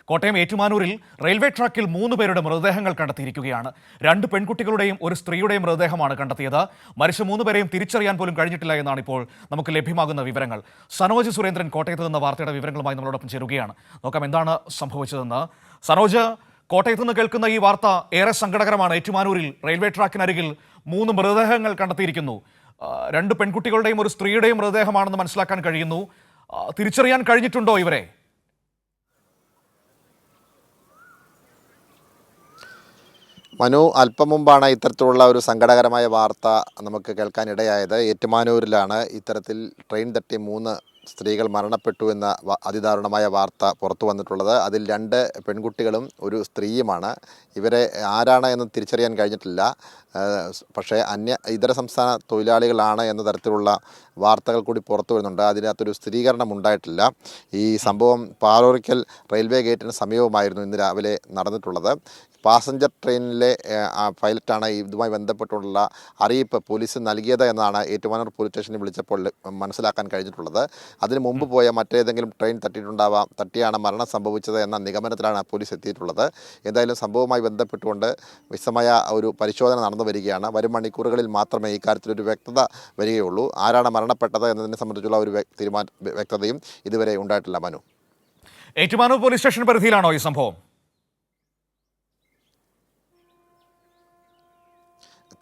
Kottayam ഏറ്റുമാനൂരിൽ railway ട്രാക്കിൽ 3 പേരുടെ മൃതദേഹങ്ങൾ കണ്ടെത്തിയിരിക്കുകയാണ്. 2 പെൺകുട്ടികളുടെയും ഒരു സ്ത്രീയുടെയും മൃതദേഹമാണ് കണ്ടെത്തിയത്. മരിച്ച 3 പേരെയും തിരിച്ചറിയാൻ പോലും കഴിഞ്ഞിട്ടില്ല എന്നാണ് ഇപ്പോൾ നമുക്ക് ലഭ്യമാകുന്ന വിവരങ്ങൾ. സനോജ് സുരേന്ദ്രൻ കോട്ടയത്ത് നിന്ന് വാർത്തയുടെ വിവരങ്ങളുമായി നമ്മളോടൊപ്പം ചേരുകയാണ്. നോക്കാം എന്താണ് സംഭവിച്ചതെന്ന്. സനോജ്, കോട്ടയത്ത് നിന്ന് കേൾക്കുന്ന ഈ വാർത്ത ഏറെ സങ്കടകരമാണ്. ഏറ്റുമാനൂരിൽ റെയിൽവേ ട്രാക്കിനരികിൽ 3 മൃതദേഹങ്ങൾ കണ്ടെത്തിയിരിക്കുന്നു. 2 പെൺകുട്ടികളുടെയും ഒരു സ്ത്രീയുടെയും മൃതദേഹമാണെന്ന് മനസ്സിലാക്കാൻ കഴിയുന്നു. തിരിച്ചറിയാൻ കഴിഞ്ഞിട്ടുണ്ടോ ഇവരെ? മനു, അല്പം മുമ്പാണ് ഇത്തരത്തിലുള്ള ഒരു സങ്കടകരമായ വാർത്ത നമുക്ക് കേൾക്കാനിടയായത്. ഏറ്റുമാനൂരിലാണ് ഇത്തരത്തിൽ ട്രെയിൻ തട്ടി 3 സ്ത്രീകൾ മരണപ്പെട്ടു എന്ന അതിദാരുണമായ വാർത്ത പുറത്തു വന്നിട്ടുള്ളത്. അതിൽ 2 പെൺകുട്ടികളും ഒരു സ്ത്രീയുമാണ്. ഇവരെ ആരാണ് എന്ന് തിരിച്ചറിയാൻ കഴിഞ്ഞിട്ടില്ല. പക്ഷേ ഇതര സംസ്ഥാന തൊഴിലാളികളാണ് എന്ന തരത്തിലുള്ള വാർത്തകൾ കൂടി പുറത്തു വരുന്നുണ്ട്. അതിനകത്തൊരു സ്ഥിരീകരണം ഉണ്ടായിട്ടില്ല. ഈ സംഭവം പാലോറിക്കൽ റെയിൽവേ ഗേറ്റിന് സമീപമായിരുന്നു ഇന്ന് രാവിലെ നടന്നിട്ടുള്ളത്. പാസഞ്ചർ ട്രെയിനിലെ പൈലറ്റാണ് ഇതുമായി ബന്ധപ്പെട്ടുള്ള അറിയിപ്പ് പോലീസ് നൽകിയത് എന്നാണ് ഏറ്റുമാനൂർ പോലീസ് സ്റ്റേഷനിൽ വിളിച്ചപ്പോൾ മനസ്സിലാക്കാൻ കഴിഞ്ഞിട്ടുള്ളത്. അതിന് മുമ്പ് പോയ മറ്റേതെങ്കിലും ട്രെയിൻ തട്ടിയാണ് മരണം സംഭവിച്ചത് എന്ന നിഗമനത്തിലാണ് പോലീസ് എത്തിയിട്ടുള്ളത്. എന്തായാലും സംഭവവുമായി ബന്ധപ്പെട്ടുകൊണ്ട് വിശദമായ ഒരു പരിശോധന നടന്നു വരികയാണ്. വരും മണിക്കൂറുകളിൽ മാത്രമേ ഇക്കാര്യത്തിലൊരു വ്യക്തത വരികയുള്ളൂ. ആരാണ് മരണപ്പെട്ടത് എന്നതിനെ സംബന്ധിച്ചുള്ള ഒരു വ്യക്തതയും ഇതുവരെ ഉണ്ടായിട്ടില്ല. മനു, ഏറ്റുമാനൂർ പോലീസ് സ്റ്റേഷൻ പരിധിയിലാണോ ഈ സംഭവം?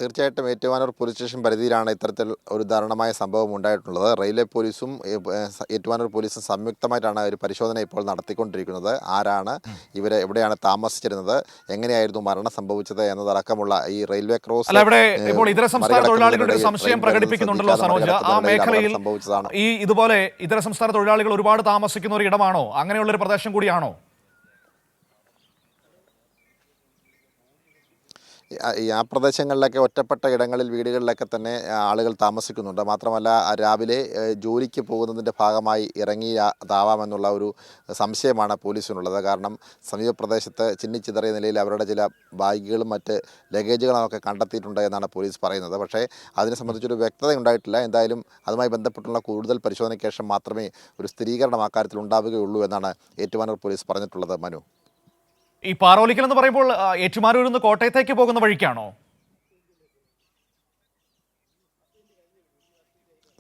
തീർച്ചയായിട്ടും ഏറ്റുമാനൂർ പോലീസ് സ്റ്റേഷൻ പരിധിയിലാണ് ഇത്തരത്തിൽ ഒരു ദാരുണമായ സംഭവം ഉണ്ടായിട്ടുള്ളത്. റെയിൽവേ പോലീസും ഏറ്റുമാനൂർ പോലീസും സംയുക്തമായിട്ടാണ് ഒരു പരിശോധന ഇപ്പോൾ നടത്തിക്കൊണ്ടിരിക്കുന്നത്. ആരാണ് ഇവരെ, എവിടെയാണ് താമസിച്ചിരുന്നത്, എങ്ങനെയായിരുന്നു മരണം സംഭവിച്ചത് എന്നതടക്കമുള്ള ഈ റെയിൽവേ ക്രോസ് ഇതര സംസ്ഥാന തൊഴിലാളികളുടെ സംശയം പ്രകടിപ്പിക്കുന്നുണ്ടല്ലോ സനോജ്. ആ മേഖലയിൽ ഈ ഇതുപോലെ ഇതര സംസ്ഥാന തൊഴിലാളികൾ ഒരുപാട് താമസിക്കുന്ന ഒരു ഇടമാണോ? അങ്ങനെയുള്ളൊരു പ്രദേശം കൂടിയാണോ? ആ പ്രദേശങ്ങളിലൊക്കെ ഒറ്റപ്പെട്ട ഇടങ്ങളിൽ വീടുകളിലൊക്കെ തന്നെ ആളുകൾ താമസിക്കുന്നുണ്ട്. മാത്രമല്ല രാവിലെ ജോലിക്ക് പോകുന്നതിൻ്റെ ഭാഗമായി ഇറങ്ങിയതാവാമെന്നുള്ള ഒരു സംശയമാണ് പോലീസിനുള്ളത്. കാരണം സമീപ പ്രദേശത്ത് ചിന്നിച്ചിതറിയ നിലയിൽ അവരുടെ ചില ബാഗുകളും മറ്റ് ലഗേജുകളൊക്കെ കണ്ടെത്തിയിട്ടുണ്ട് എന്നാണ് പോലീസ് പറയുന്നത്. പക്ഷേ അതിനെ സംബന്ധിച്ചൊരു വ്യക്തത ഉണ്ടായിട്ടില്ല. എന്തായാലും അതുമായി ബന്ധപ്പെട്ടുള്ള കൂടുതൽ പരിശോധനയ്ക്ക് ശേഷം മാത്രമേ ഒരു സ്ഥിരീകരണം അക്കാര്യത്തിൽ ഉണ്ടാവുകയുള്ളൂ എന്നാണ് ഏറ്റുമാനൂർ പോലീസ് പറഞ്ഞിട്ടുള്ളത്. മനു, ഈ പാറോലിക്കൽ എന്ന് പറയുമ്പോൾ ഏറ്റുമാനൂരിൽ നിന്ന് കോട്ടയത്തേക്ക് പോകുന്ന വഴിക്കാണോ?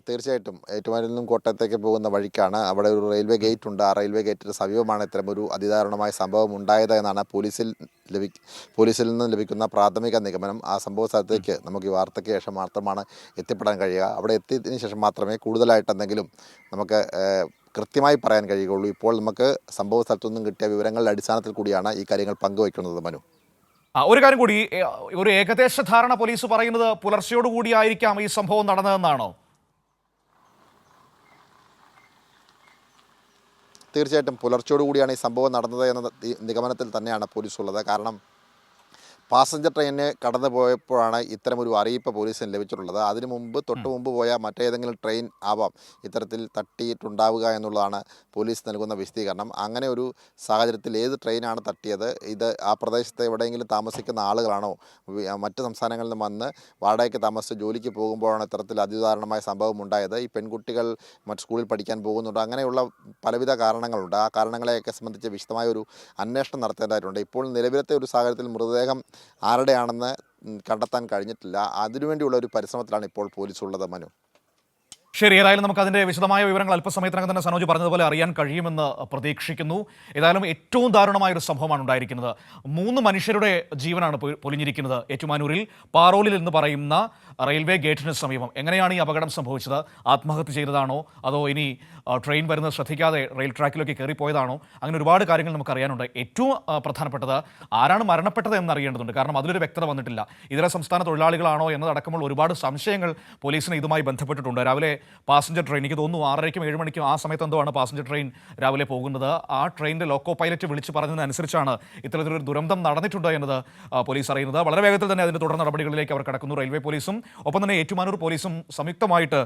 തീർച്ചയായിട്ടും ഏറ്റുമാനൂരിൽ നിന്നും കോട്ടയത്തേക്ക് പോകുന്ന വഴിക്കാണ്. അവിടെ ഒരു റെയിൽവേ ഗേറ്റ് ഉണ്ട്. ആ റെയിൽവേ ഗേറ്റിന് സമീപമാണ് ഇത്തരമൊരു അതിദാരുണമായ സംഭവം ഉണ്ടായത് എന്നാണ് പോലീസിൽ നിന്ന് ലഭിക്കുന്ന പ്രാഥമിക നിഗമനം. ആ സംഭവ സ്ഥലത്തേക്ക് നമുക്ക് ഈ വാർത്തയ്ക്ക് ശേഷം മാത്രമാണ് എത്തിപ്പെടാൻ കഴിയുക. അവിടെ എത്തിയതിനു ശേഷം മാത്രമേ കൂടുതലായിട്ട് എന്തെങ്കിലും നമുക്ക് കൃത്യമായി പറയാൻ കഴിയുകയുള്ളൂ. ഇപ്പോൾ നമുക്ക് സംഭവ സ്ഥലത്തുനിന്നും കിട്ടിയ വിവരങ്ങളുടെ അടിസ്ഥാനത്തിൽ കൂടിയാണ് ഈ കാര്യങ്ങൾ പങ്കുവയ്ക്കുന്നത്. മനു, ഒരു കാര്യം കൂടി, ഒരു ഏകദേശ ധാരണ പോലീസ് പറയുന്നത് പുലർച്ചയോടുകൂടി ആയിരിക്കാം ഈ സംഭവം നടന്നതെന്നാണോ? തീർച്ചയായിട്ടും പുലർച്ചയോടുകൂടിയാണ് ഈ സംഭവം നടന്നത് എന്ന നിഗമനത്തിൽ തന്നെയാണ് പോലീസ് ഉള്ളത്. കാരണം പാസഞ്ചർ ട്രെയിനിന് കടന്നു പോയപ്പോഴാണ് ഇത്തരമൊരു അറിയിപ്പ് പോലീസിന് ലഭിച്ചിട്ടുള്ളത്. അതിനു മുമ്പ് തൊട്ട് മുമ്പ് പോയ മറ്റേതെങ്കിലും ട്രെയിൻ ആവാം ഇത്തരത്തിൽ തട്ടിയിട്ടുണ്ടാവുക എന്നുള്ളതാണ് പോലീസ് നൽകുന്ന വിശദീകരണം. അങ്ങനെ ഒരു സാഹചര്യത്തിൽ ഏത് ട്രെയിനാണ് തട്ടിയത്, ഇത് ആ പ്രദേശത്ത് എവിടെയെങ്കിലും താമസിക്കുന്ന ആളുകളാണോ, മറ്റ് സംസ്ഥാനങ്ങളിൽ നിന്ന് വന്ന് വാടകയ്ക്ക് താമസിച്ച് ജോലിക്ക് പോകുമ്പോഴാണ് ഇത്തരത്തിൽ അതിദാരുണമായ സംഭവം ഉണ്ടായത്. ഈ പെൺകുട്ടികൾ മറ്റ് സ്കൂളിൽ പഠിക്കാൻ പോകുന്നുണ്ട്. അങ്ങനെയുള്ള പലവിധ കാരണങ്ങളുണ്ട്. ആ കാരണങ്ങളെയൊക്കെ സംബന്ധിച്ച് വിശദമായ ഒരു അന്വേഷണം നടത്തേണ്ടതായിട്ടുണ്ട്. ഇപ്പോൾ നിലവിലത്തെ ഒരു സാഹചര്യത്തിൽ മൃതദേഹം ആരുടെയാണെന്ന് കണ്ടെത്താൻ കഴിഞ്ഞിട്ടില്ല. അതിനുവേണ്ടിയുള്ള ഒരു പരിശ്രമത്തിലാണ് ഇപ്പോൾ പോലീസ് ഉള്ളത്. മനു, ശരി, ഏതായാലും നമുക്ക് അതിൻ്റെ വിശദമായ വിവരങ്ങൾ അല്പസമയത്തിനകം തന്നെ സനോജ് പറഞ്ഞതുപോലെ അറിയാൻ കഴിയുമെന്ന് പ്രതീക്ഷിക്കുന്നു. ഏതായാലും ഏറ്റവും ദാരുണമായൊരു സംഭവമാണ് ഉണ്ടായിരിക്കുന്നത്. 3 മനുഷ്യരുടെ ജീവനാണ് പൊലിഞ്ഞിരിക്കുന്നത് ഏറ്റുമാനൂരിൽ പാറോലിൽ എന്ന് പറയുന്ന റെയിൽവേ ഗേറ്റിന് സമീപം. എങ്ങനെയാണ് ഈ അപകടം സംഭവിച്ചത്? ആത്മഹത്യ ചെയ്തതാണോ, അതോ ഇനി ട്രെയിൻ വരുന്നത് ശ്രദ്ധിക്കാതെ റെയിൽ ട്രാക്കിലേക്ക് കയറിപ്പോയതാണോ? അങ്ങനെ ഒരുപാട് കാര്യങ്ങൾ നമുക്ക് അറിയാനുണ്ട്. ഏറ്റവും പ്രധാനപ്പെട്ടത് ആരാണ് മരണപ്പെട്ടത് എന്നറിയേണ്ടതുണ്ട്. കാരണം അതിലൊരു വ്യക്തത വന്നിട്ടില്ല. ഇതര സംസ്ഥാന തൊഴിലാളികളാണോ എന്നതടക്കമുള്ള ഒരുപാട് സംശയങ്ങൾ പോലീസിന് ഇതുമായി ബന്ധപ്പെട്ടിട്ടുണ്ട്. രാവിലെ പാസഞ്ചർ ട്രെയിൻ, എനിക്ക് തോന്നുന്നു 6:30ക്കും 7 മണിക്കും ആ സമയത്ത് എന്തോ ആണ് പാസഞ്ചർ ട്രെയിൻ രാവിലെ പോകുന്നത്. ആ ട്രെയിനിൻ്റെ ലോക്കോ പൈലറ്റ് വിളിച്ച് പറഞ്ഞതനുസരിച്ചാണ് ഇത്തരത്തിലൊരു ദുരന്തം നടന്നിട്ടുണ്ട് എന്നത് പോലീസ് അറിയുന്നത്. വളരെ വേഗത്തിൽ തന്നെ അതിൻ്റെ തുടർ നടപടികളിലേക്ക് അവർ കടക്കുന്നു. റെയിൽവേ പോലീസും ഒപ്പം തന്നെ ഏറ്റുമാനൂർ പോലീസും സംയുക്തമായിട്ട്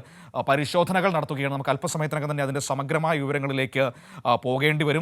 പരിശോധനകൾ നടത്തുകയാണ്. നമുക്ക് അല്പസമയത്തിനകം തന്നെ അതിൻ്റെ സമഗ്രമായ വിവരങ്ങളിലേക്ക് പോകേണ്ടി വരും.